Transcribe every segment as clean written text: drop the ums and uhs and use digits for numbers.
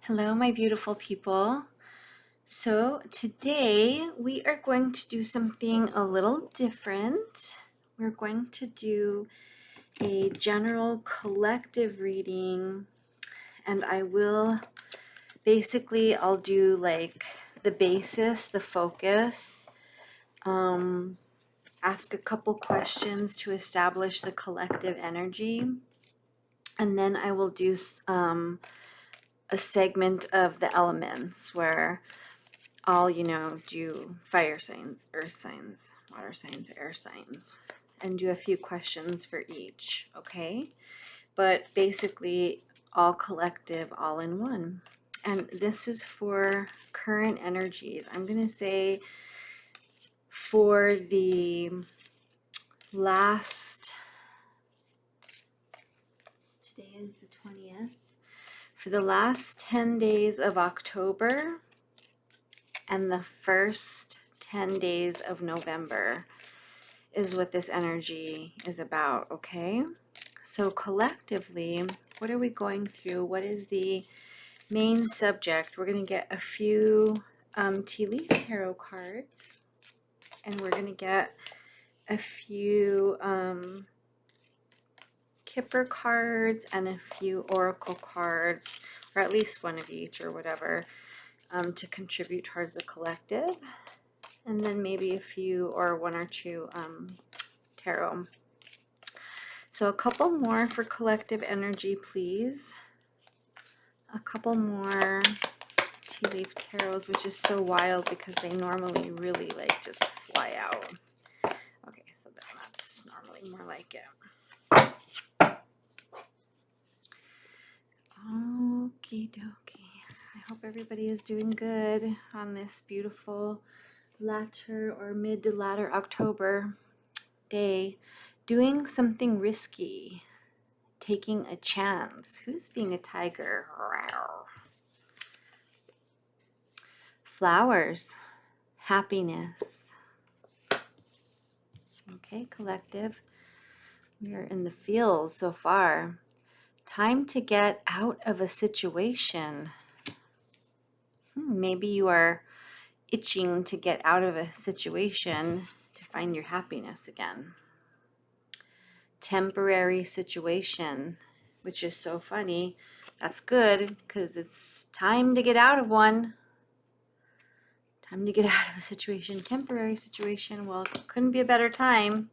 Hello, my beautiful people. So, today we are going to do something a little different. We're going to do a general collective reading, and I'll do like the basis, the focus, ask a couple questions to establish the collective energy, and then I will do a segment of the elements where I'll, do fire signs, earth signs, water signs, air signs, and do a few questions for each, okay? But basically, all collective, all in one. And this is for current energies. I'm going to say for the last, today is the 20th, for the last 10 days of October and the first 10 days of November is what this energy is about, okay? So collectively, what are we going through? What is the main subject? We're going to get a few tea leaf tarot cards, and we're going to get a few Kipper cards and a few oracle cards, or at least one of each or whatever, to contribute towards the collective. And then maybe a few or one or two tarot. So a couple more for collective energy, please. A couple more tea leaf tarots, which is so wild because they normally really like just fly out. Okay, so then that's normally more like it. Okie dokie. I hope everybody is doing good on this beautiful latter or mid to latter October day. Doing something risky, taking a chance. Who's being a tiger? Flowers, happiness. Okay, collective. We are in the feels so far. Time to get out of a situation. Maybe you are itching to get out of a situation to find your happiness again. Temporary situation, which is so funny. That's good because it's time to get out of one. Time to get out of a situation. Temporary situation. Well, it couldn't be a better time.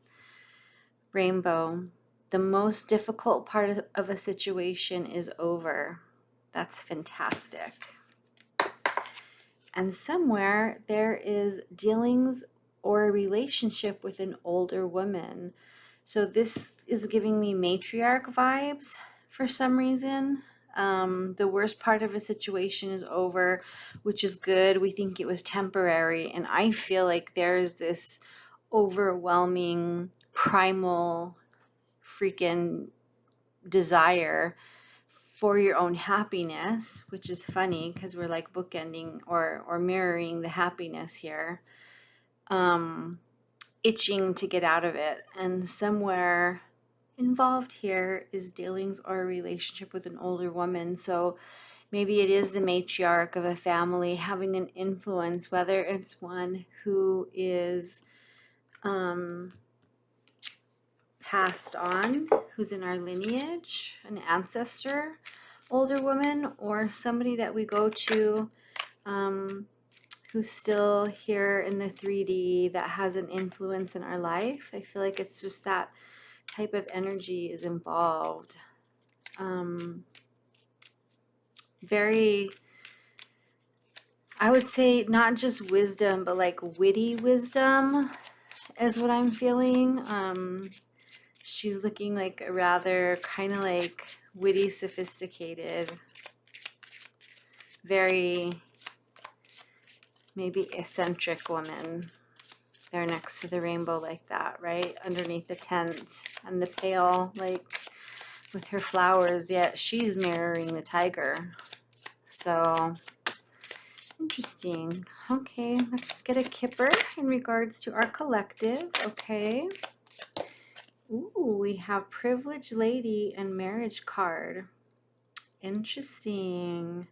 Rainbow. The most difficult part of a situation is over. That's fantastic. And somewhere there is dealings or a relationship with an older woman. So this is giving me matriarch vibes for some reason. The worst part of a situation is over, which is good. We think it was temporary. And I feel like there's this overwhelming, primal, freaking desire for your own happiness, which is funny because we're like bookending or mirroring the happiness here. Itching to get out of it. And somewhere involved here is dealings or a relationship with an older woman. So maybe it is the matriarch of a family having an influence, whether it's one who is passed on, who's in our lineage, an ancestor, older woman, or somebody that we go to who's still here in the 3D that has an influence in our life. I feel like it's just that type of energy is involved. Very, I would say not just wisdom, but like witty wisdom is what I'm feeling. She's looking like a rather kind of like witty, sophisticated, very maybe eccentric woman. They're next to the rainbow like that, right? Underneath the tent and the pail, like with her flowers, yet she's mirroring the tiger. So interesting. Okay, let's get a kipper in regards to our collective. Okay. Ooh, we have privileged lady and marriage card. Interesting.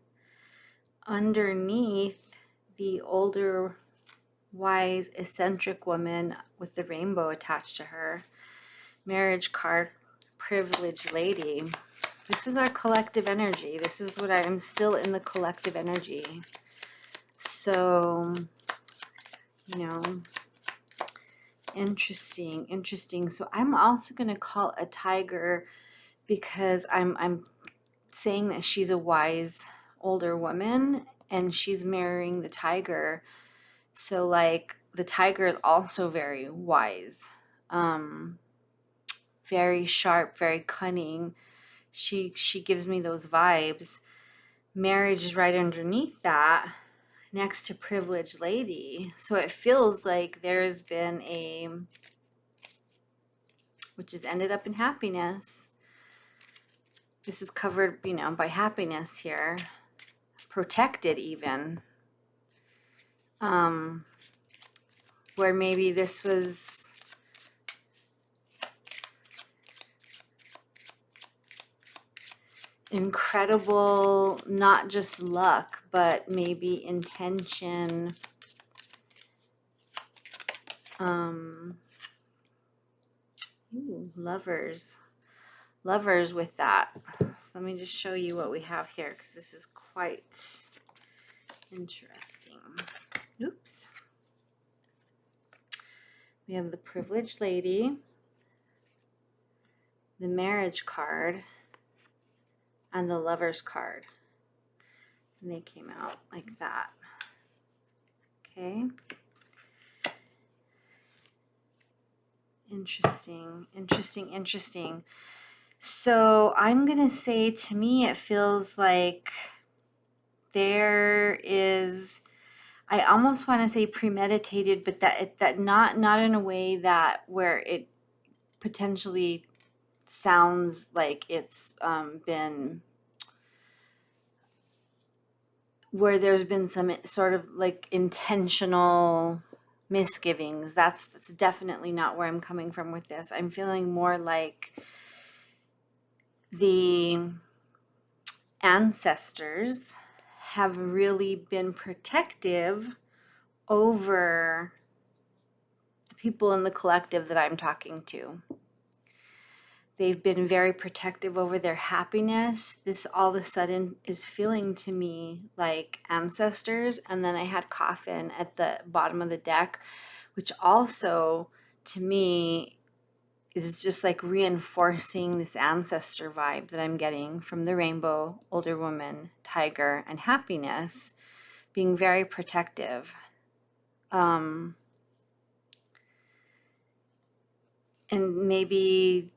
underneath the older, wise, eccentric woman with the rainbow attached to her, marriage card, privileged lady. This is our collective energy. This is what I'm still in the collective energy. So, you know, interesting. So I'm also going to call a tiger because I'm saying that she's a wise older woman and she's marrying the tiger. So like the tiger is also very wise, very sharp, very cunning. She gives me those vibes. Marriage is right underneath that, next to privileged lady. So it feels like there's been which has ended up in happiness. This is covered, by happiness here, protected even. Where maybe this was incredible, not just luck, but maybe intention. Lovers with that. So let me just show you what we have here, because this is quite interesting. Oops. We have the privileged lady, the marriage card, and the lover's card. And they came out like that. Okay. Interesting. So I'm going to say, to me, it feels like there is, I almost want to say premeditated, but that not in a way that where it potentially sounds like it's been, where there's been some sort of like intentional misgivings. That's definitely not where I'm coming from with this. I'm feeling more like the ancestors have really been protective over the people in the collective that I'm talking to. They've been very protective over their happiness. This all of a sudden is feeling to me like ancestors. And then I had coffin at the bottom of the deck, which also to me is just like reinforcing this ancestor vibe that I'm getting from the rainbow, older woman, tiger, and happiness, being very protective. And maybe,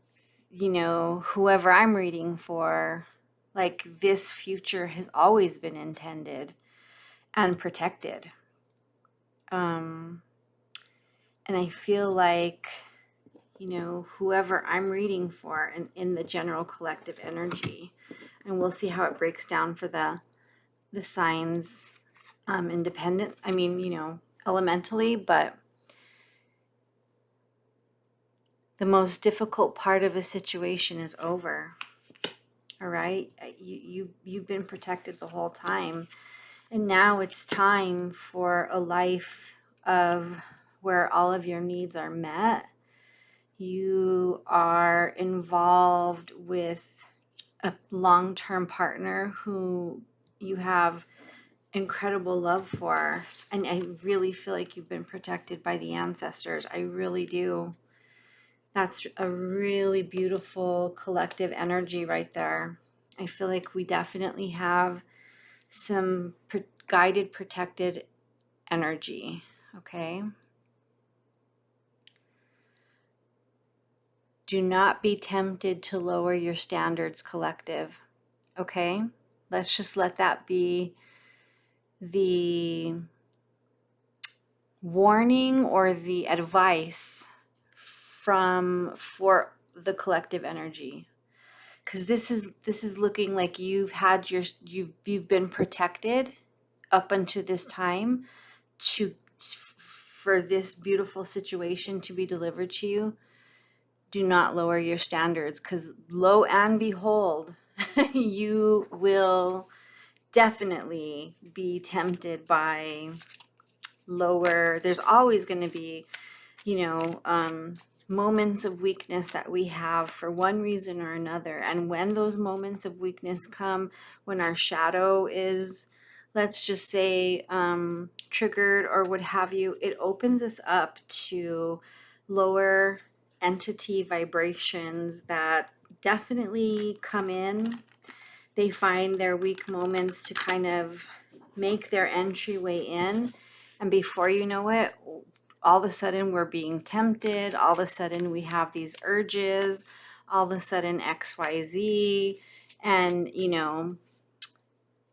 whoever I'm reading for, like this future has always been intended and protected. And I feel like, whoever I'm reading for in the general collective energy, and we'll see how it breaks down for the signs independent, elementally, but the most difficult part of a situation is over. All right, you've been protected the whole time, and now it's time for a life of where all of your needs are met. You are involved with a long-term partner who you have incredible love for, and I really feel like you've been protected by the ancestors. I really do. That's a really beautiful collective energy right there. I feel like we definitely have some guided, protected energy. Okay. Do not be tempted to lower your standards, collective. Okay. Let's just let that be the warning or the advice for the collective energy, because this is looking like you've been protected up until this time for this beautiful situation to be delivered to you. Do not lower your standards, because lo and behold, you will definitely be tempted by there's always going to be, moments of weakness that we have for one reason or another. And when those moments of weakness come, when our shadow is, let's just say, triggered or what have you, it opens us up to lower entity vibrations that definitely come in. They find their weak moments to kind of make their entryway in. And before you know it, all of a sudden we're being tempted. All of a sudden we have these urges. All of a sudden XYZ. And,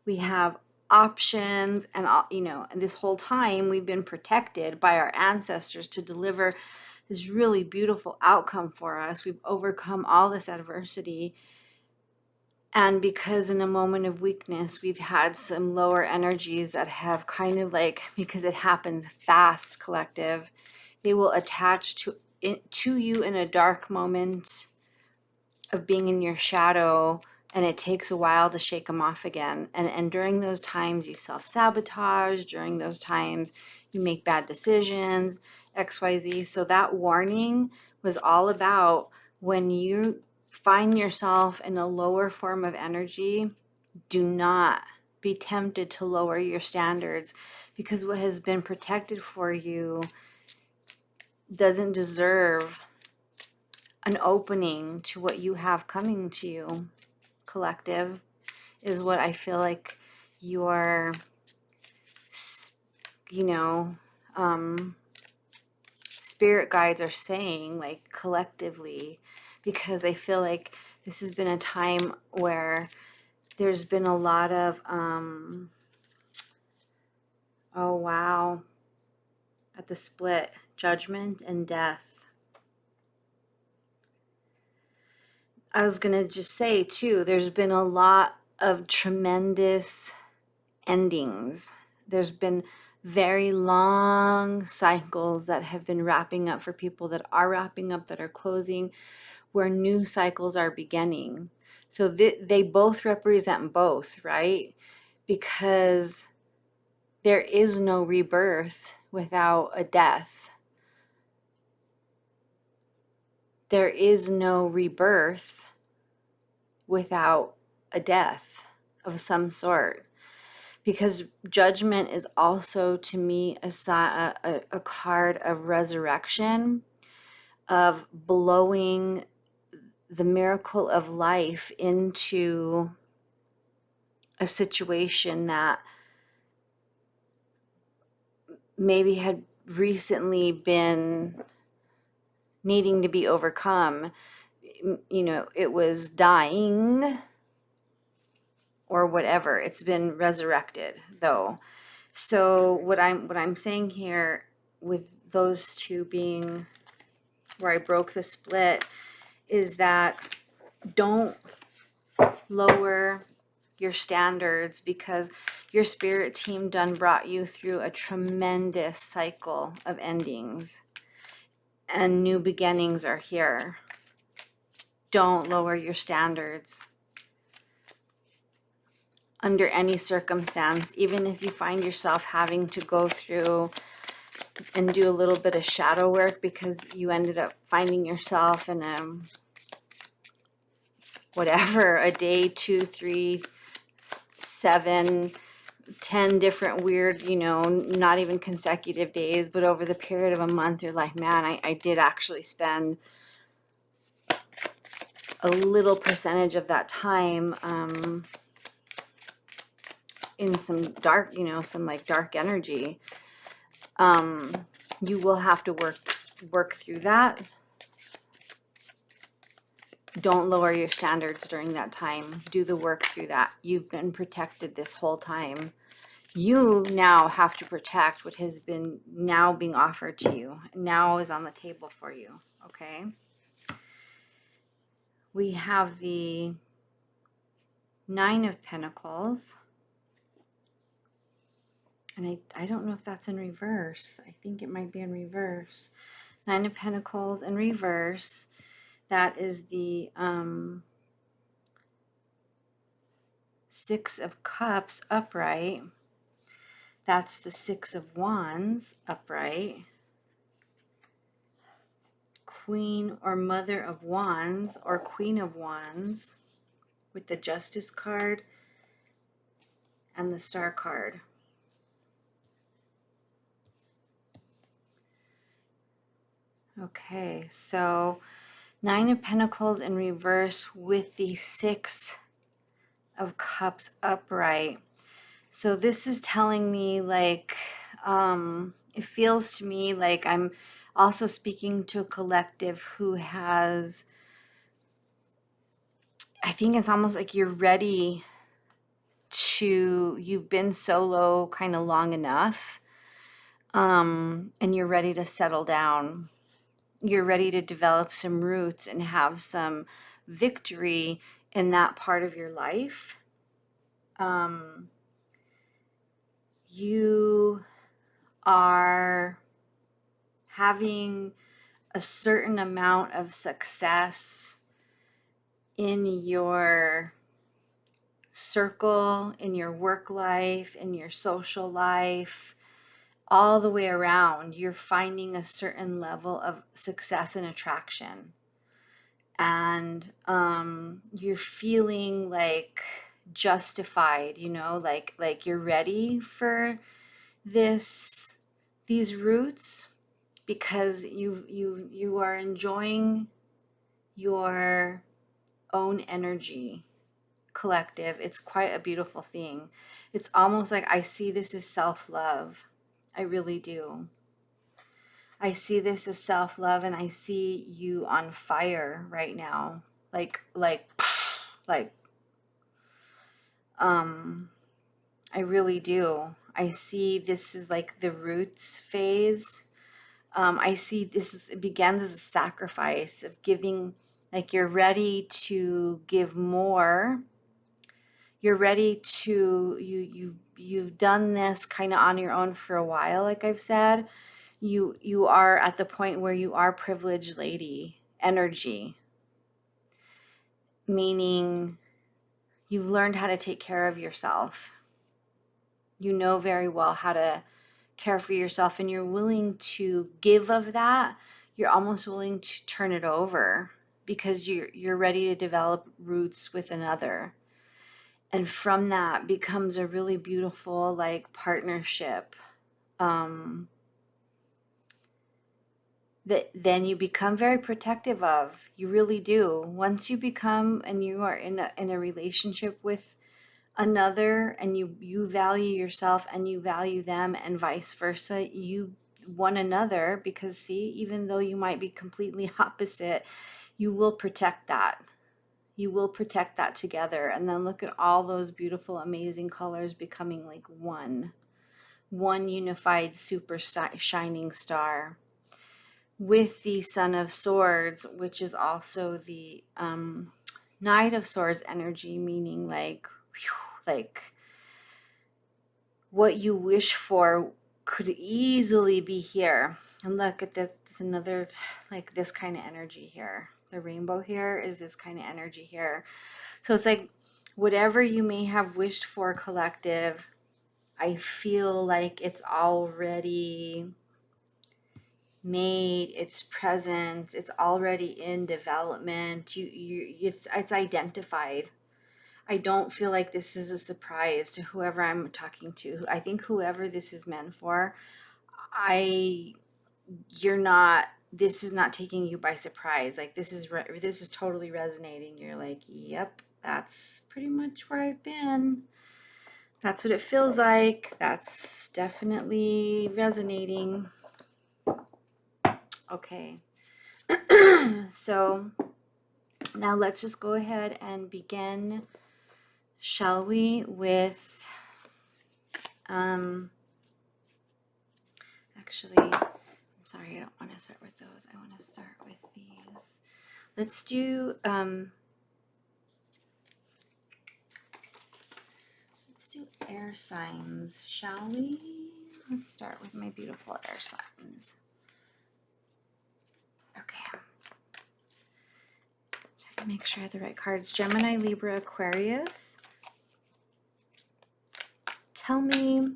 we have options. And, and this whole time we've been protected by our ancestors to deliver this really beautiful outcome for us. We've overcome all this adversity. And because in a moment of weakness, we've had some lower energies that have kind of like, because it happens fast, collective, they will attach to you in a dark moment of being in your shadow, and it takes a while to shake them off again. And during those times, you self-sabotage. During those times, you make bad decisions, XYZ. So that warning was all about when you find yourself in a lower form of energy, do not be tempted to lower your standards, because what has been protected for you doesn't deserve an opening to what you have coming to you, collective, is what I feel like your, spirit guides are saying, like collectively, because I feel like this has been a time where there's been a lot of, oh wow, at the split, judgment and death. I was going to just say too, there's been a lot of tremendous endings. There's been very long cycles that have been wrapping up for people that are wrapping up, that are closing, where new cycles are beginning. So they both represent both, right? Because there is no rebirth without a death. There is no rebirth without a death of some sort. Because judgment is also, to me, a card of resurrection, of blowing the miracle of life into a situation that maybe had recently been needing to be overcome. It was dying or whatever. It's been resurrected, though. So what I'm saying here, with those two being where I broke the split, is that don't lower your standards, because your spirit team done brought you through a tremendous cycle of endings, and new beginnings are here. Don't lower your standards under any circumstance, even if you find yourself having to go through and do a little bit of shadow work because you ended up finding yourself in a day, 2, 3, 7, 10 different weird, not even consecutive days, but over the period of a month, you're like, man, I did actually spend a little percentage of that time in some dark, some like dark energy. You will have to work through that. Don't lower your standards during that time. Do the work through that. You've been protected this whole time. You now have to protect what has been now being offered to you, now is on the table for you, okay? We have the Nine of Pentacles. And I don't know if that's in reverse. I think it might be in reverse. Nine of Pentacles in reverse. That is the Six of Cups upright. That's the Six of Wands upright. Queen or Mother of Wands or Queen of Wands with the Justice card and the Star card. Okay, so Nine of Pentacles in reverse with the Six of Cups upright. So this is telling me like, it feels to me like I'm also speaking to a collective who has, I think it's almost like you're ready to, you've been solo kind of long enough, and you're ready to settle down. You're ready to develop some roots and have some victory in that part of your life. You are having a certain amount of success in your circle, in your work life, in your social life, all the way around. You're finding a certain level of success and attraction. And you're feeling like justified, you know, like you're ready for these roots, because you are enjoying your own energy, collective. It's quite a beautiful thing. It's almost like I see this as self-love. I really do. I see this as self-love, and I see you on fire right now. Like I really do. I see this is like the roots phase. I see it begins as a sacrifice of giving, like you're ready to give more. You're ready to, you've done this kind of on your own for a while, like I've said. You are at the point where you are privileged lady energy, meaning you've learned how to take care of yourself. You know very well how to care for yourself, and you're willing to give of that. You're almost willing to turn it over because you're ready to develop roots with another. And from that becomes a really beautiful like partnership, that then you become very protective of. You really do. Once you become and you are in a relationship with another, and you value yourself and you value them and vice versa, you one another, because see, even though you might be completely opposite, you will protect that. You will protect that together, and then look at all those beautiful amazing colors becoming like one unified super shining star with the Son of Swords, which is also the Knight of Swords energy, meaning like whew, like what you wish for could easily be here. And look at this, another like this kind of energy here. The rainbow here is this kind of energy here. So it's like whatever you may have wished for, collective, I feel like it's already made, it's present, it's already in development. It's identified. I don't feel like this is a surprise to whoever I'm talking to. I think whoever this is meant for, you're not, this is not taking you by surprise. Like this is totally resonating. You're like, yep, that's pretty much where I've been. That's what it feels like. That's definitely resonating. Okay. So now let's just go ahead and begin, shall we, with actually, I'm sorry, I don't want to start with those. I want to start with these. Let's do air signs, shall we? Let's start with my beautiful air signs. Okay. Check and make sure I have the right cards. Gemini, Libra, Aquarius, tell me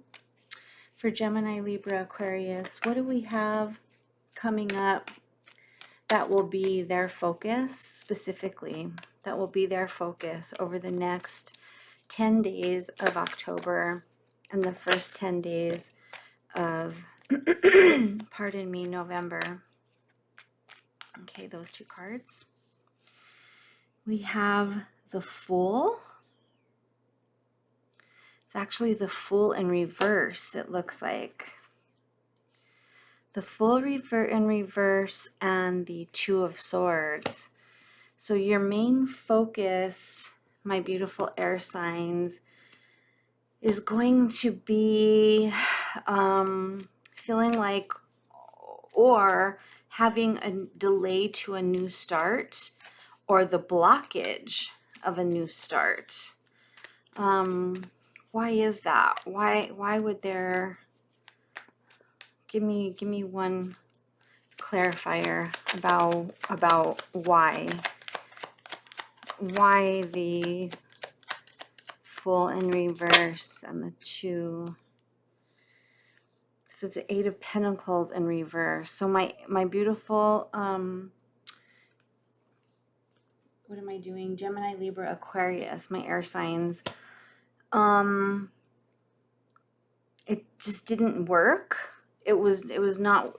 for Gemini, Libra, Aquarius, what do we have coming up that will be their focus specifically? That will be their focus over the next 10 days of October and the first 10 days of, pardon me, November. Okay, those two cards. We have the Fool. It's actually the Fool in reverse, it looks like. The Fool in reverse and the Two of Swords. So your main focus, my beautiful air signs, is going to be feeling like, or having a delay to a new start, or the blockage of a new start. Why is that? Why would there, give me one clarifier about why the Fool in reverse and the two. So it's the Eight of Pentacles in reverse. So my beautiful what am I doing? Gemini, Libra, Aquarius, my air signs. It just didn't work. It was not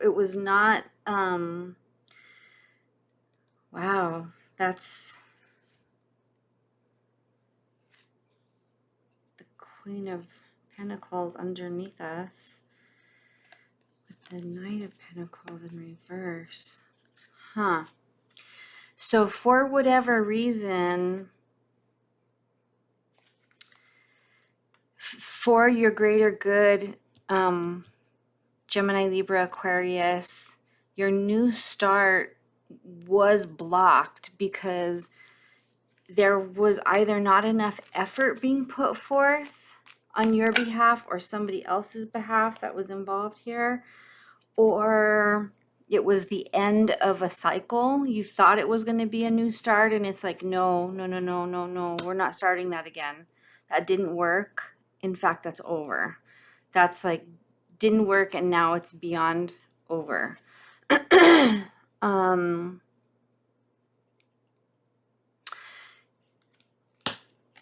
wow, that's the Queen of Pentacles underneath us with the Knight of Pentacles in reverse. Huh. So for whatever reason, for your greater good, Gemini, Libra, Aquarius, your new start was blocked because there was either not enough effort being put forth on your behalf or somebody else's behalf that was involved here, or it was the end of a cycle. You thought it was going to be a new start, and it's like, no, we're not starting that again. That didn't work. In fact, that's over. That's like, didn't work, and now it's beyond over.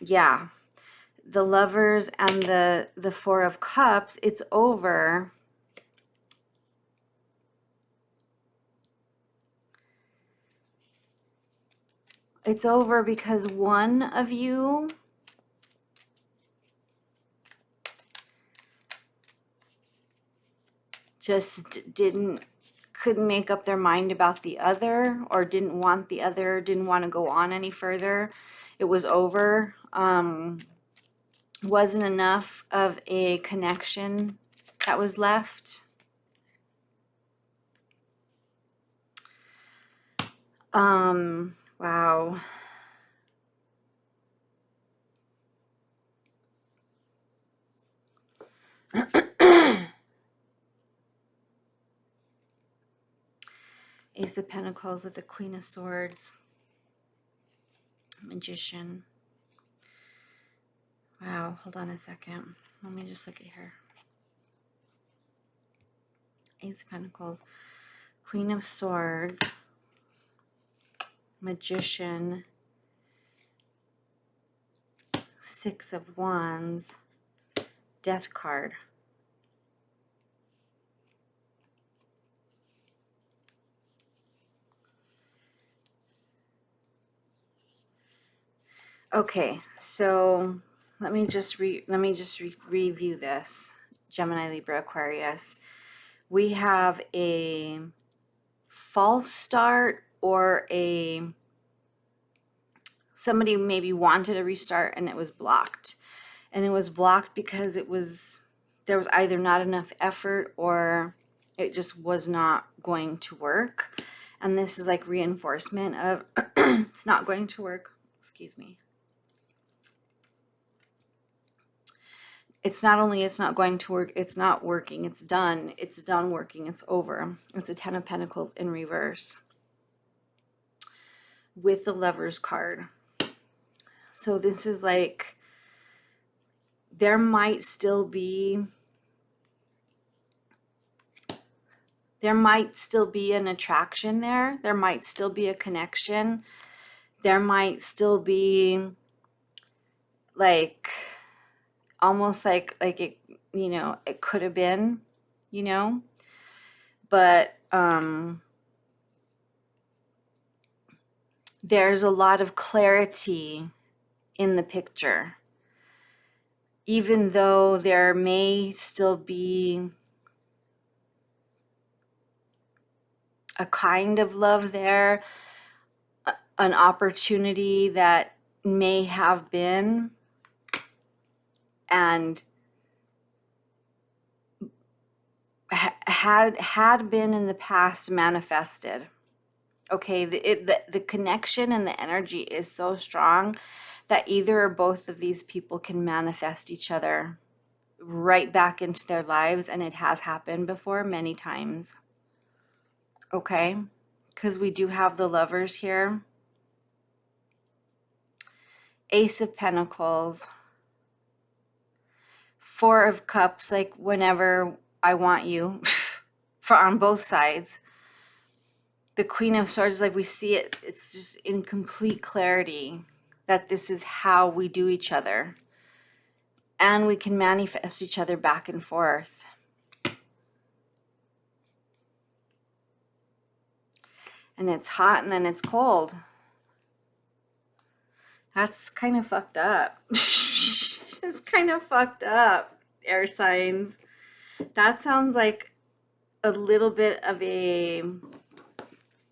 Yeah, the Lovers and the Four of Cups, it's over. It's over because one of you just couldn't make up their mind about the other, or didn't want the other, didn't want to go on any further. It was over. Wasn't enough of a connection that was left. Wow. Ace of Pentacles with the Queen of Swords. Magician. Wow, hold on a second. Let me just look at here. Ace of Pentacles, Queen of Swords, Magician, Six of Wands, Death card. Okay, so let me just review this. Gemini, Libra, Aquarius. We have a false start, or somebody maybe wanted a restart and it was blocked. And it was blocked because there was either not enough effort, or it just was not going to work. And this is like reinforcement of it's not going to work. Excuse me. It's not only it's not going to work, it's not working, it's done. It's done working, it's over. It's a Ten of Pentacles in reverse with the Lovers card. So this is like there might still be an attraction there. There might still be a connection. There might still be like almost like it, you know, it could have been, you know, but there's a lot of clarity in the picture, even though there may still be a kind of love there, an opportunity that may have been and had been in the past manifested. Okay, the connection and the energy is so strong that either or both of these people can manifest each other right back into their lives, and it has happened before many times. Okay, because we do have the Lovers here. Ace of Pentacles. Four of Cups, like whenever I want you, for on both sides. The Queen of Swords, like we see it, it's just in complete clarity that this is how we do each other. And we can manifest each other back and forth. And it's hot and then it's cold. That's kind of fucked up. It's kind of fucked up, air signs. That sounds like a little bit of a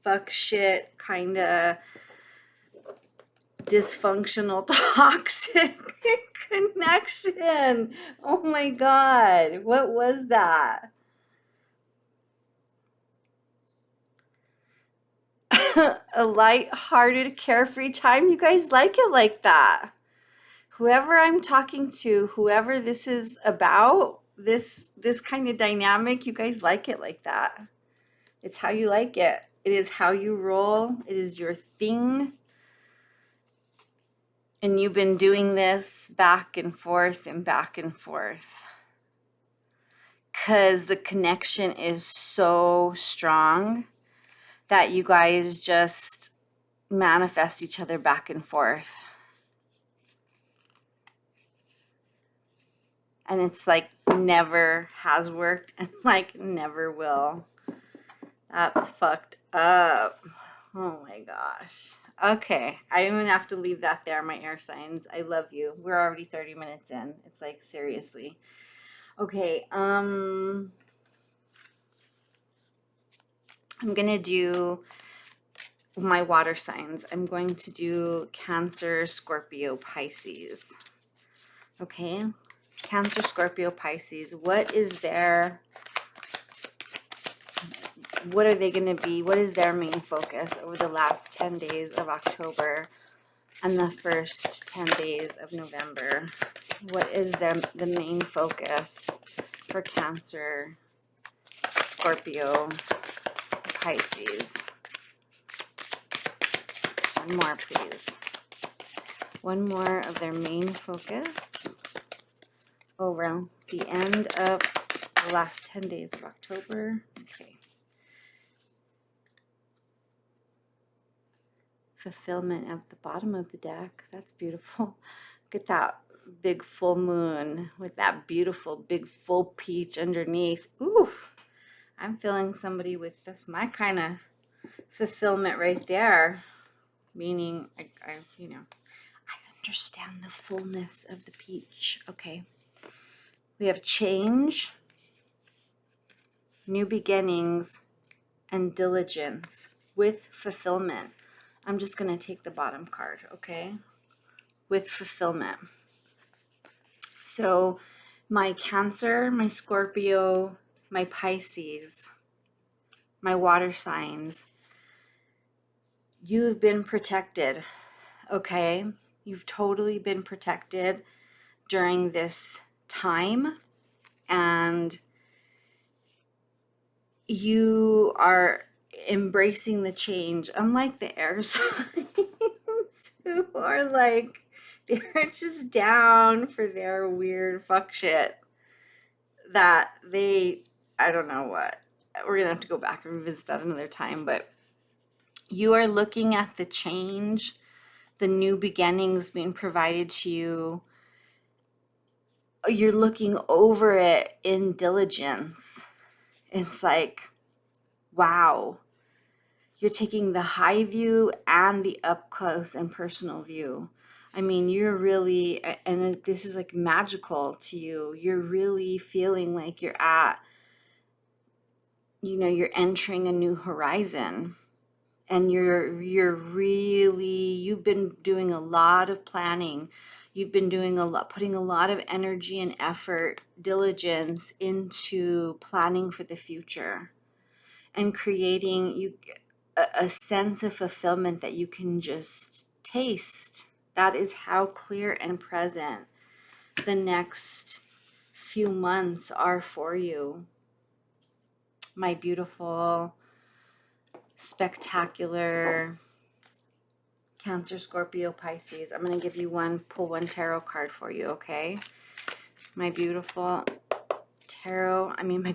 fuck shit kind of dysfunctional toxic connection. Oh my God, what was that? A light-hearted, carefree time. You guys like it like that. Whoever I'm talking to, whoever this is about, this kind of dynamic, you guys like it like that. It's how you like it. It is how you roll. It is your thing. And you've been doing this back and forth and back and forth. Because the connection is so strong that you guys just manifest each other back and forth. And it's like never has worked and like never will. That's fucked up. Oh my gosh. Okay, I'm gonna have to leave that there, my air signs. I love you. We're already 30 minutes in. It's like seriously. Okay, I'm gonna do my water signs. I'm going to do Cancer, Scorpio, Pisces. Okay, Cancer, Scorpio, Pisces. What are they going to be? What is their main focus over the last 10 days of October and the first 10 days of November? What is the main focus for Cancer, Scorpio, Pisces? One more, please. One more of their main focus over the end of the last 10 days of October. Okay. Fulfillment at the bottom of the deck. That's beautiful. Look at that big full moon with that beautiful big full peach underneath. Ooh, I'm feeling somebody with this, my kind of fulfillment right there. Meaning, I understand the fullness of the peach. Okay. We have change, new beginnings, and diligence with fulfillment. I'm just going to take the bottom card, okay? With fulfillment. So my Cancer, my Scorpio, my Pisces, my water signs, you've been protected, okay? You've totally been protected during this time, and you are embracing the change, unlike the air signs who are like, they're just down for their weird fuck shit that I don't know what. We're gonna have to go back and revisit that another time, but you are looking at the change, the new beginnings being provided to you. You're looking over it in diligence. It's like, wow. You're taking the high view and the up close and personal view. I mean, you're really, and this is like magical to you. You're really feeling like you're at, you're entering a new horizon. And you've been doing a lot of planning. You've been putting a lot of energy and effort, diligence into planning for the future and creating a sense of fulfillment that you can just taste. That is how clear and present the next few months are for you, my beautiful, spectacular Cancer, Scorpio, Pisces. I'm going to give you pull one tarot card for you, okay? My beautiful my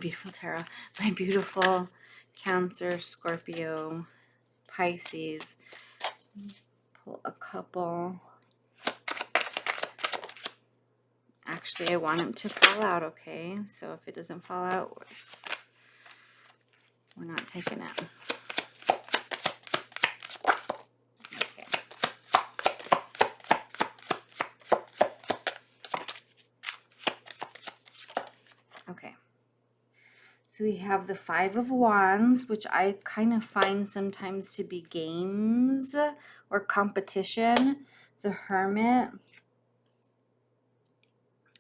beautiful Cancer, Scorpio, Pisces. Pull a couple. Actually, I want them to fall out, okay? So if it doesn't fall out, we're not taking it. Okay. Okay. So we have the Five of Wands, which I kind of find sometimes to be games or competition. The Hermit.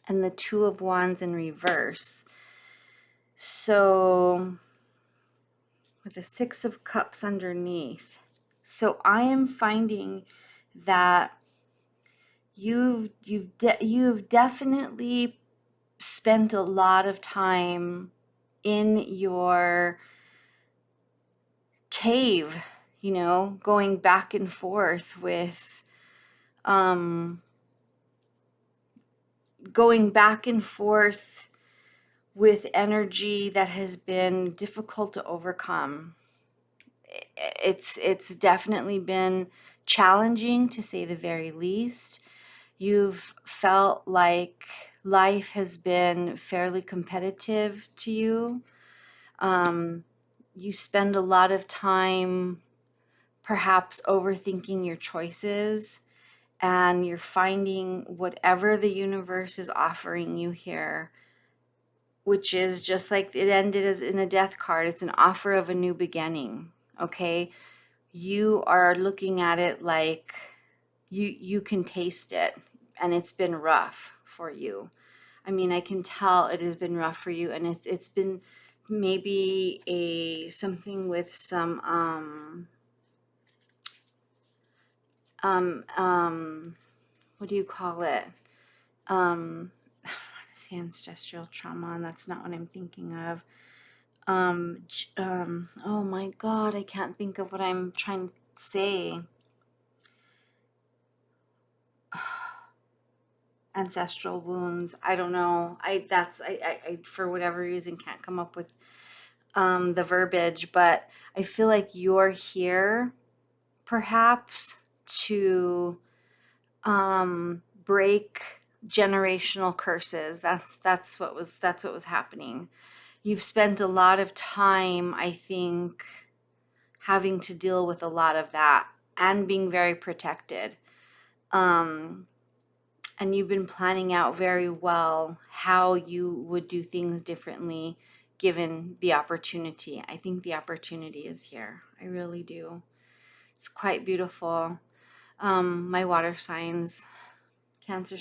And the Two of Wands in reverse. So with the Six of Cups underneath. So I am finding that you've definitely spent a lot of time in your cave, going back and forth with energy that has been difficult to overcome. It's definitely been challenging, to say the very least. You've felt like life has been fairly competitive to you. You spend a lot of time perhaps overthinking your choices, and you're finding whatever the universe is offering you here, which is just like it ended as in a death card. It's an offer of a new beginning, okay? You are looking at it like you can taste it, and it's been rough for you. I mean, I can tell it has been rough for you, and it's been maybe something with some what do you call it? I want to say ancestral trauma, and that's not what I'm thinking of. Oh my God, I can't think of what I'm trying to say. Ancestral wounds. I don't know. I for whatever reason can't come up with the verbiage, but I feel like you're here perhaps to break generational curses. That's what was happening. You've spent a lot of time, I think, having to deal with a lot of that and being very protected. And you've been planning out very well how you would do things differently given the opportunity. I think the opportunity is here. I really do. It's quite beautiful. My water signs, Cancer,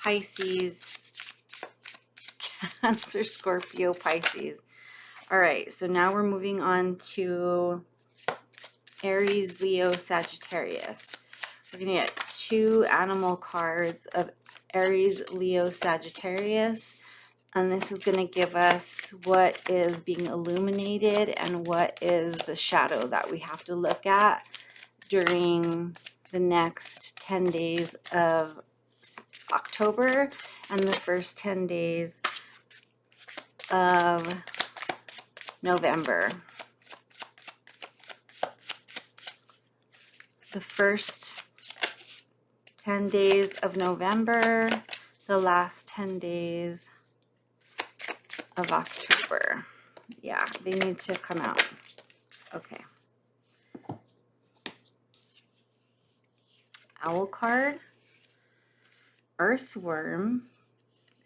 Pisces, Cancer, Scorpio, Pisces. All right, so now we're moving on to Aries, Leo, Sagittarius. We're going to get 2 animal cards of Aries, Leo, Sagittarius. And this is going to give us what is being illuminated and what is the shadow that we have to look at during the next 10 days of October and the first 10 days of November. The first 10 days of November, the last 10 days of October. Yeah, they need to come out. Okay. Owl card, earthworm,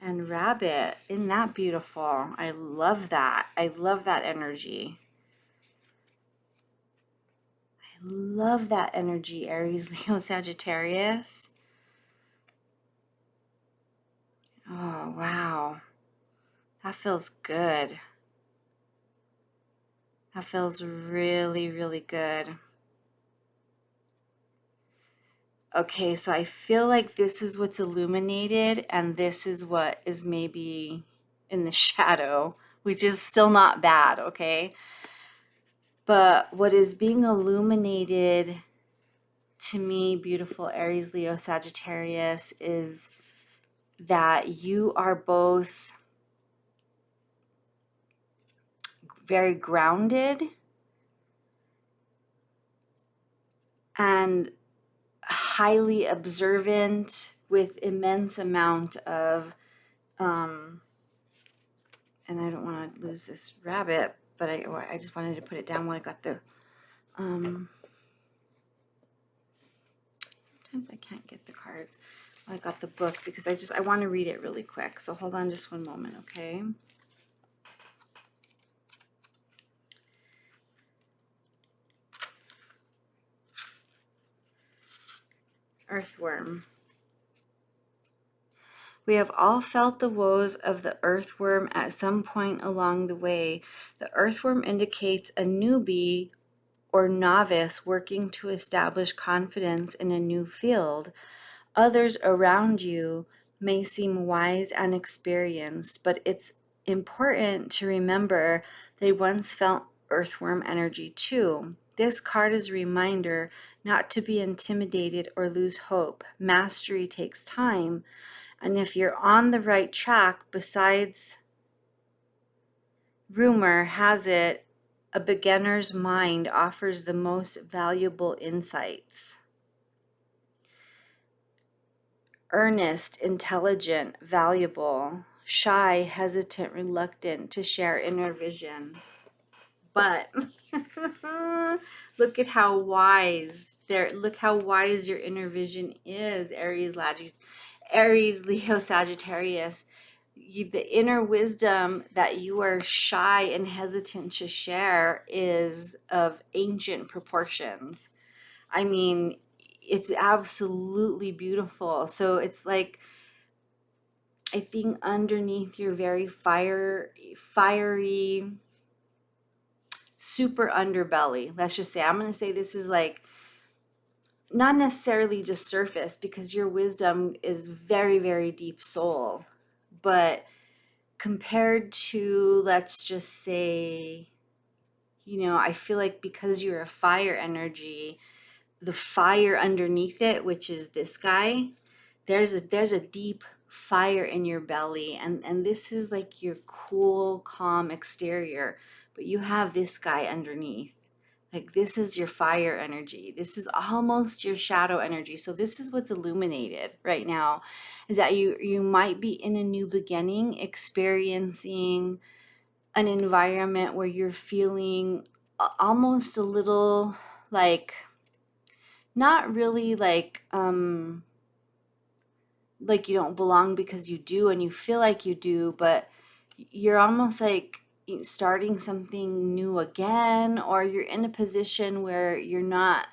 and rabbit. Isn't that beautiful? I love that. I love that energy. I love that energy, Aries, Leo, Sagittarius. Oh, wow. That feels good. That feels really, really good. Okay, so I feel like this is what's illuminated and this is what is maybe in the shadow, which is still not bad, okay? But what is being illuminated to me, beautiful Aries, Leo, Sagittarius, is that you are both very grounded and highly observant with immense amount of and I don't want to lose this rabbit, but I just wanted to put it down while I got the sometimes I can't get the cards while I got the book because I want to read it really quick, so hold on just one moment, okay? Earthworm. We have all felt the woes of the earthworm at some point along the way. The earthworm indicates a newbie or novice working to establish confidence in a new field. Others around you may seem wise and experienced, but it's important to remember they once felt earthworm energy too. This card is a reminder not to be intimidated or lose hope. Mastery takes time. And if you're on the right track, besides rumor has it, a beginner's mind offers the most valuable insights. Earnest, intelligent, valuable, shy, hesitant, reluctant to share inner vision. But look how wise your inner vision is, Aries, Leo, Sagittarius. The inner wisdom that you are shy and hesitant to share is of ancient proportions. I mean, it's absolutely beautiful. So it's like, I think underneath your very fiery, super underbelly, let's just say, I'm going to say this is like not necessarily just surface because your wisdom is very, very deep soul. But compared to, let's just say, I feel like because you're a fire energy, the fire underneath it, which is this guy, there's a deep fire in your belly, and this is like your cool, calm exterior, but you have this guy underneath. Like, this is your fire energy. This is almost your shadow energy. So this is what's illuminated right now, is that you might be in a new beginning, experiencing an environment where you're feeling almost a little like, not really like you don't belong, because you do and you feel like you do, but you're almost like starting something new again, or you're in a position where you're not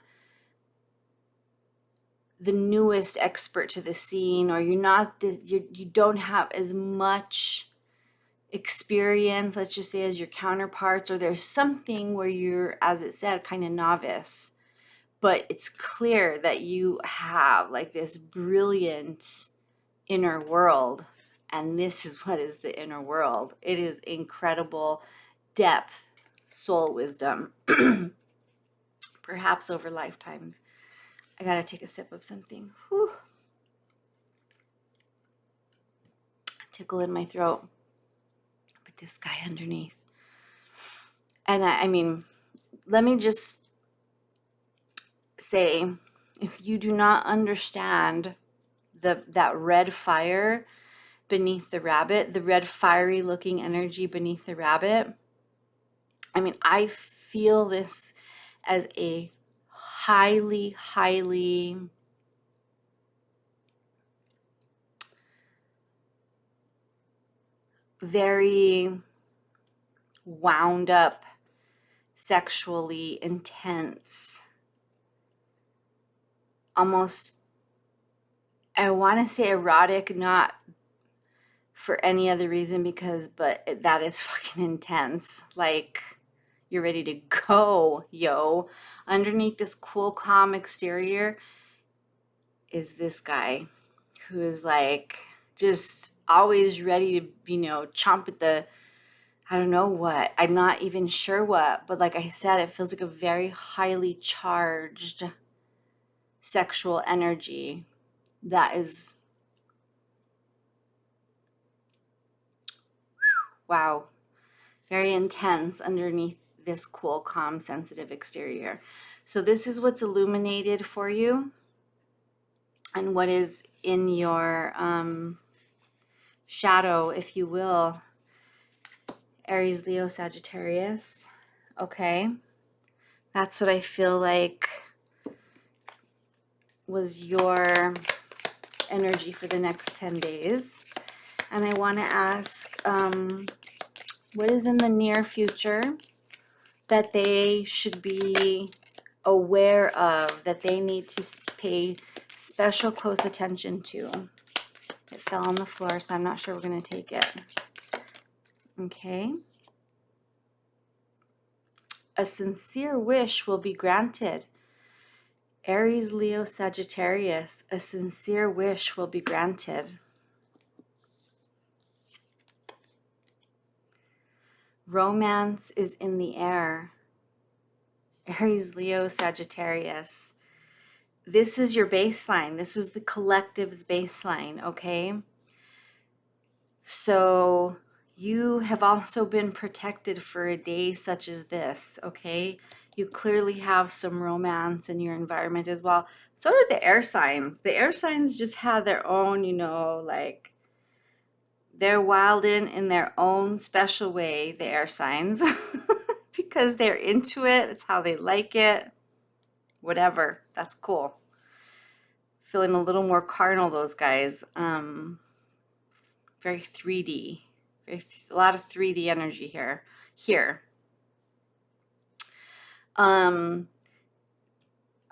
the newest expert to the scene, or you're not you don't have as much experience, let's just say, as your counterparts, or there's something where you're, as it said, kind of novice. But it's clear that you have like this brilliant inner world, and this is what is the inner world. It is incredible depth, soul wisdom, perhaps over lifetimes. I gotta take a sip of something. Whew. Tickle in my throat. But this guy underneath. And I mean, let me just say, if you do not understand that red fire beneath the rabbit, the red fiery looking energy beneath the rabbit, I mean, I feel this as a highly, highly very wound up, sexually intense, almost, I want to say erotic, not for any other reason but that is fucking intense. Like, you're ready to go, yo. Underneath this cool, calm exterior is this guy who is like just always ready to, chomp at the, I don't know what, I'm not even sure what, but like I said, it feels like a very highly charged sexual energy that is, wow, very intense underneath this cool, calm, sensitive exterior. So this is what's illuminated for you and what is in your shadow, if you will. Aries, Leo, Sagittarius. Okay. That's what I feel like was your energy for the next 10 days. And I want to ask, what is in the near future that they should be aware of, that they need to pay special close attention to? It fell on the floor, so I'm not sure we're going to take it. Okay. A sincere wish will be granted. Aries, Leo, Sagittarius, a sincere wish will be granted. Romance is in the air. Aries, Leo, Sagittarius. This is your baseline. This was the collective's baseline, okay? So you have also been protected for a day such as this, okay? You clearly have some romance in your environment as well. So do the air signs. The air signs just have their own, like, they're wild in their own special way, the air signs, because they're into it. It's how they like it. Whatever. That's cool. Feeling a little more carnal, those guys. Very 3D. A lot of 3D energy here. I'm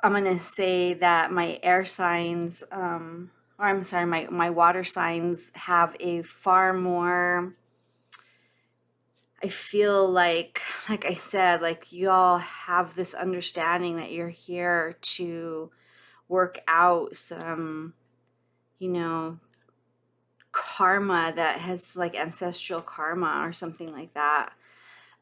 gonna say that my air signs, or I'm sorry, my water signs have a far more, I feel like I said, like you all have this understanding that you're here to work out some, karma that has like ancestral karma or something like that.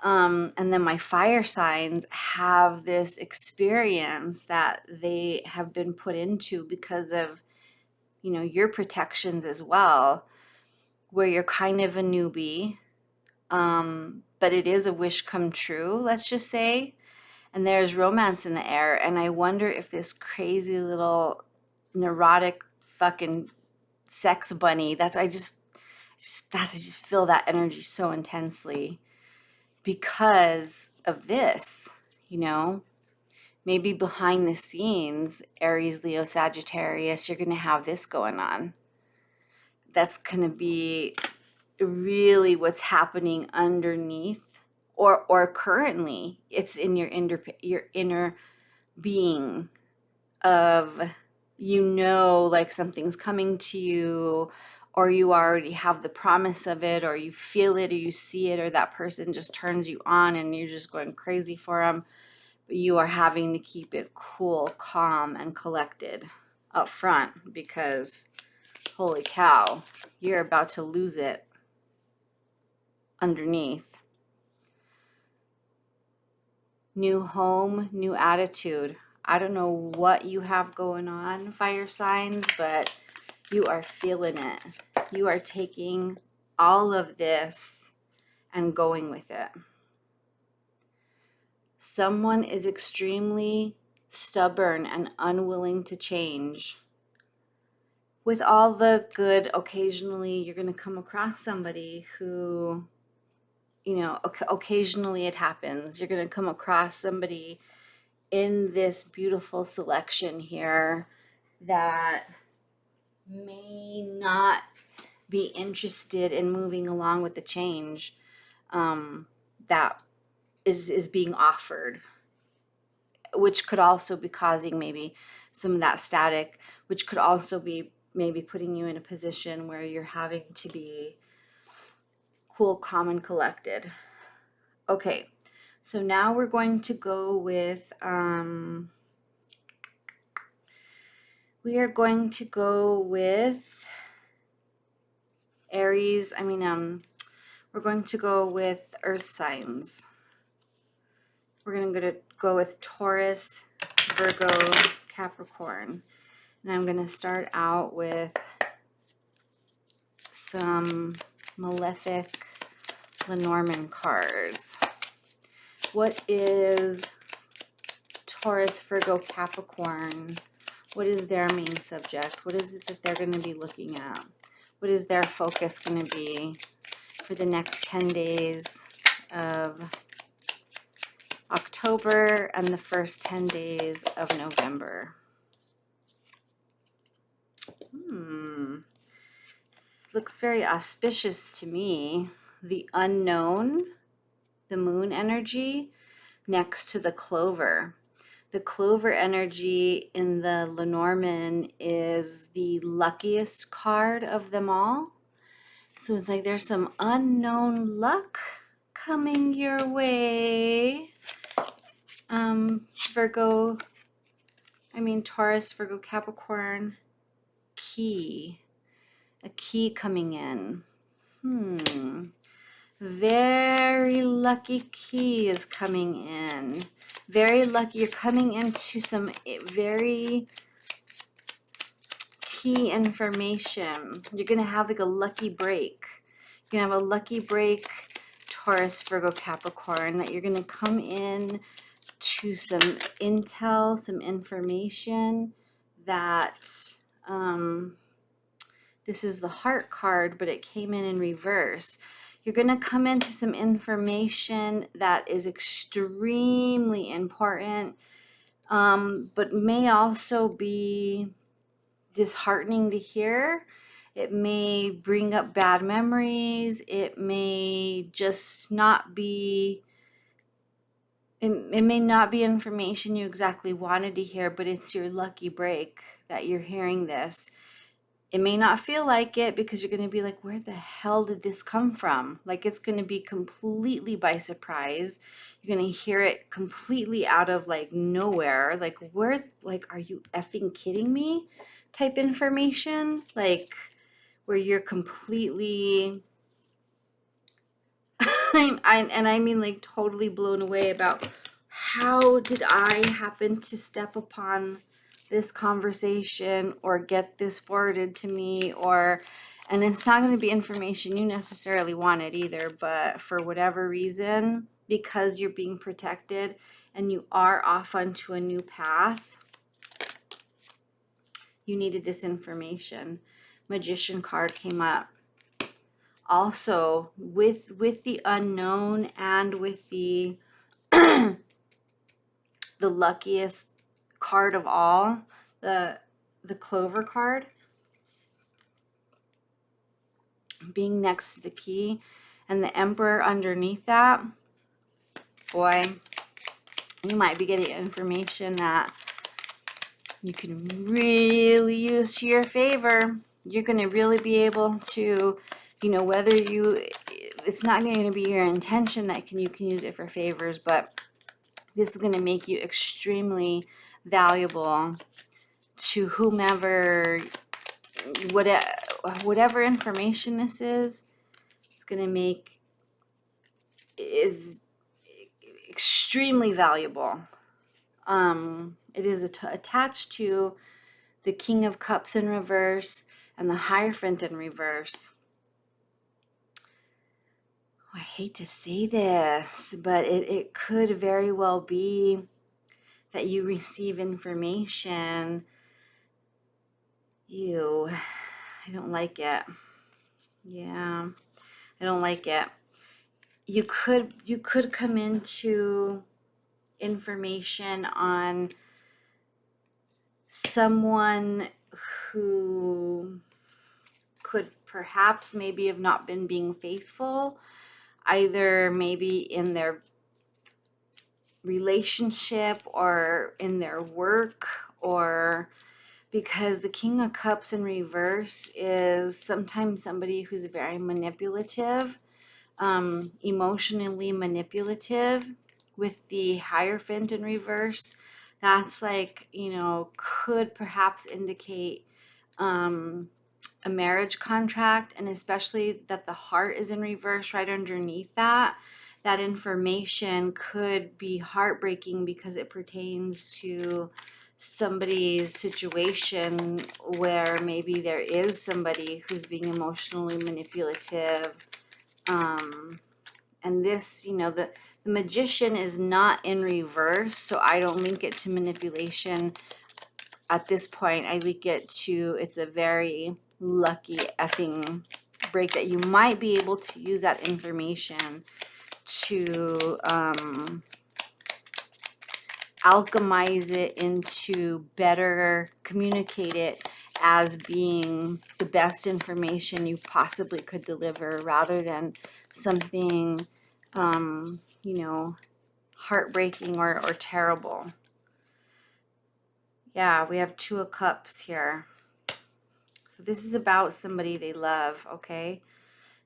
And then my fire signs have this experience that they have been put into because of, your protections as well, where you're kind of a newbie, but it is a wish come true, let's just say. And there's romance in the air. And I wonder if this crazy little neurotic fucking sex bunny, I just feel that energy so intensely because of this, maybe behind the scenes, Aries, Leo, Sagittarius, you're going to have this going on. That's going to be really what's happening underneath or currently. It's in your inner being of, like something's coming to you, or you already have the promise of it, or you feel it, or you see it, or that person just turns you on and you're just going crazy for them. But you are having to keep it cool, calm, and collected up front because, holy cow, you're about to lose it underneath. New home, new attitude. I don't know what you have going on, fire signs, but you are feeling it. You are taking all of this and going with it. Someone is extremely stubborn and unwilling to change. With all the good, occasionally you're going to come across somebody who, occasionally it happens. You're going to come across somebody in this beautiful selection here that may not be interested in moving along with the change that is being offered, which could also be causing maybe some of that static, which could also be maybe putting you in a position where you're having to be cool, calm, and collected. Okay, so now we're going to go with Aries. We're going to go with earth signs. We're going to go with Taurus, Virgo, Capricorn. And I'm going to start out with some Malefic Lenormand cards. What is Taurus, Virgo, Capricorn? What is their main subject? What is it that they're going to be looking at? What is their focus going to be for the next 10 days of October and the first 10 days of November? This looks very auspicious to me. The unknown, the moon energy, next to the clover. The clover energy in the Lenormand is the luckiest card of them all. So it's like there's some unknown luck coming your way. Taurus, Virgo, Capricorn, a key coming in. Very lucky key is coming in. Very lucky. You're coming into some very key information. You're going to have like a lucky break. You're going to have a lucky break, Taurus, Virgo, Capricorn, that you're going to come in to some intel, some information that this is the heart card, but it came in reverse. You're going to come into some information that is extremely important, but may also be disheartening to hear. It may bring up bad memories. It may just not be, it may not be information you exactly wanted to hear, but it's your lucky break that you're hearing this. It may not feel like it because you're going to be like, where the hell did this come from? Like, it's going to be completely by surprise. You're going to hear it completely out of like nowhere. Like, are you effing kidding me? Type information. Like, where you're completely, like totally blown away about how did I happen to step upon this conversation or get this forwarded to me, and it's not going to be information you necessarily wanted either, but for whatever reason, because you're being protected and you are off onto a new path, you needed this information. Magician card came up. Also, with the unknown and with the the luckiest card of all, the clover card being next to the key and the emperor underneath that, boy, you might be getting information that you can really use to your favor. You're going to really be able to, it's not going to be your intention that you can use it for favors, but this is going to make you extremely valuable to whomever, whatever information this is extremely valuable. It is attached to the King of Cups in reverse and the Hierophant in reverse. I hate to say this, but it could very well be that you receive information. I don't like it. Yeah, I don't like it. You could come into information on someone who could perhaps maybe have not been being faithful, either maybe in their relationship or in their work, or because the King of Cups in reverse is sometimes somebody who's very manipulative, emotionally manipulative. With the Hierophant in reverse, that's like, could perhaps indicate a marriage contract, and especially that the heart is in reverse right underneath that. That information could be heartbreaking because it pertains to somebody's situation where maybe there is somebody who's being emotionally manipulative. And this, the Magician is not in reverse, so I don't link it to manipulation at this point. I link it to, it's a very lucky effing break that you might be able to use that information to alchemize it into better communicate it as being the best information you possibly could deliver, rather than something heartbreaking or terrible. Yeah, we have Two of Cups here. So this is about somebody they love, okay?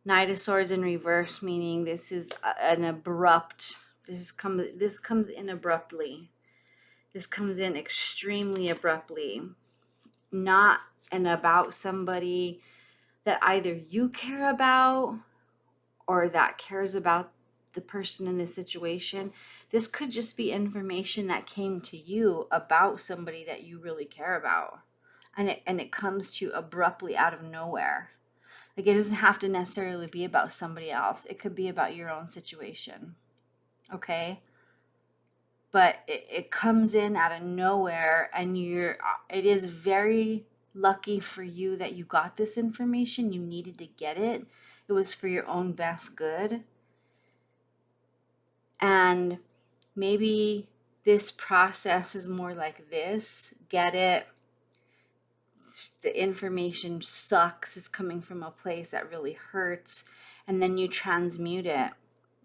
Knight of Swords in reverse, meaning this is an abrupt, this comes in abruptly. This comes in extremely abruptly. Not and about somebody that either you care about or that cares about the person in this situation. This could just be information that came to you about somebody that you really care about. And it comes to you abruptly out of nowhere. Like, it doesn't have to necessarily be about somebody else. It could be about your own situation. Okay? But it comes in out of nowhere, and it is very lucky for you that you got this information. You needed to get it. It was for your own best good. And maybe this process is more like this. Get it? The information sucks. It's coming from a place that really hurts. And then you transmute it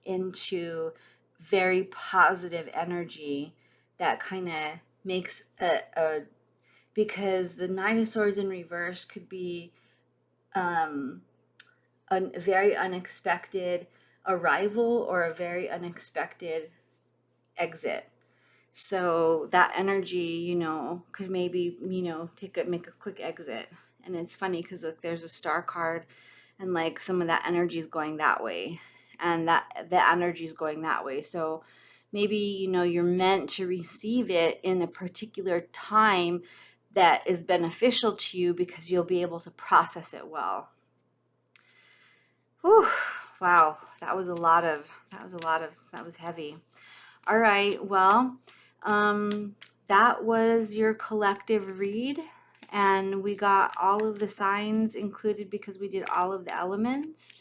into very positive energy that kind of makes because the Nine of Swords in reverse could be a very unexpected arrival or a very unexpected exit. So that energy, could maybe, make a quick exit. And it's funny because look, there's a star card, and like some of that energy is going that way, and that the energy is going that way. So maybe, you're meant to receive it in a particular time that is beneficial to you because you'll be able to process it well. Whew, wow, that was heavy. All right, well, that was your collective read, and we got all of the signs included because we did all of the elements.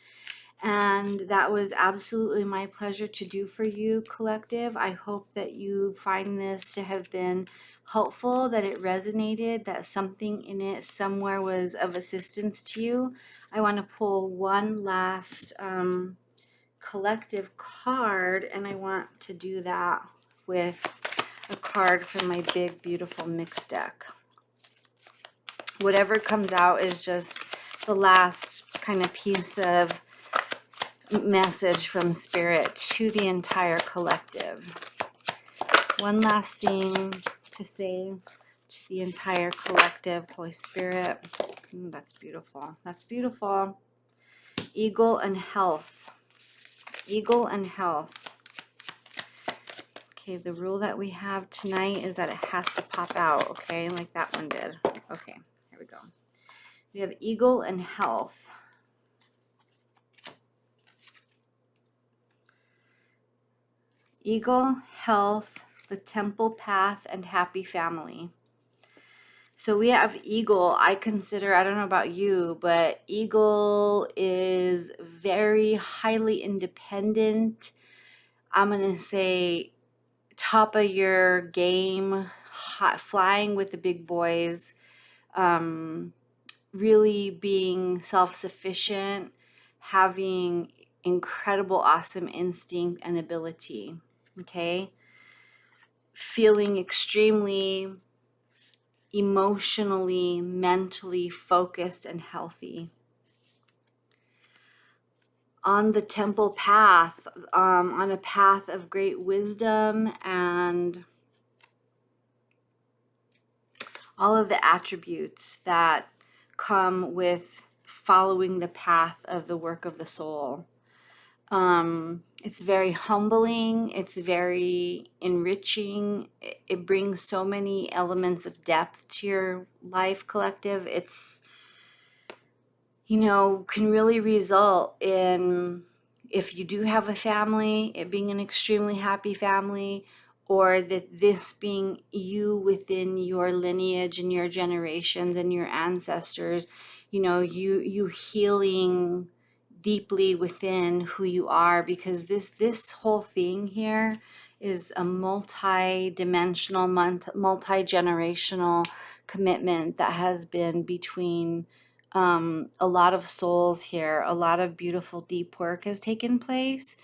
And that was absolutely my pleasure to do for you, collective. I hope that you find this to have been helpful, that it resonated, that something in it somewhere was of assistance to you. I want to pull one last collective card, and I want to do that with a card from my big, beautiful mix deck. Whatever comes out is just the last kind of piece of message from Spirit to the entire collective. One last thing to say to the entire collective, Holy Spirit. That's beautiful. That's beautiful. Eagle and health. Eagle and health. Okay, the rule that we have tonight is that it has to pop out, okay, like that one did. Okay, here we go. We have eagle and health. Eagle, health, the temple path, and happy family. So we have eagle. I consider, I don't know about you, but eagle is very highly independent. I'm going to say top of your game, flying with the big boys, really being self-sufficient, having incredible, awesome instinct and ability. Okay. Feeling extremely emotionally, mentally focused and healthy. On the temple path, on a path of great wisdom and all of the attributes that come with following the path of the work of the soul. It's very humbling. It's very enriching. It brings so many elements of depth to your life, collective. It's, can really result in, if you do have a family, it being an extremely happy family, or that this being you within your lineage and your generations and your ancestors, you healing deeply within who you are, because this whole thing here is a multi-dimensional, multi-generational commitment that has been between a lot of souls here. A lot of beautiful deep work has taken place,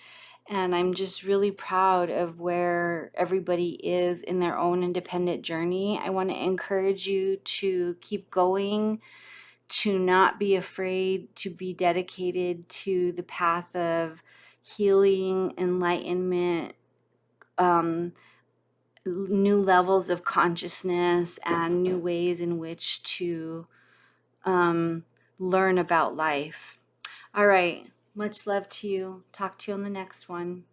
and I'm just really proud of where everybody is in their own independent journey. I want to encourage you to keep going, to not be afraid, to be dedicated to the path of healing, enlightenment, new levels of consciousness, and new ways in which to learn about life. All right. Much love to you. Talk to you on the next one.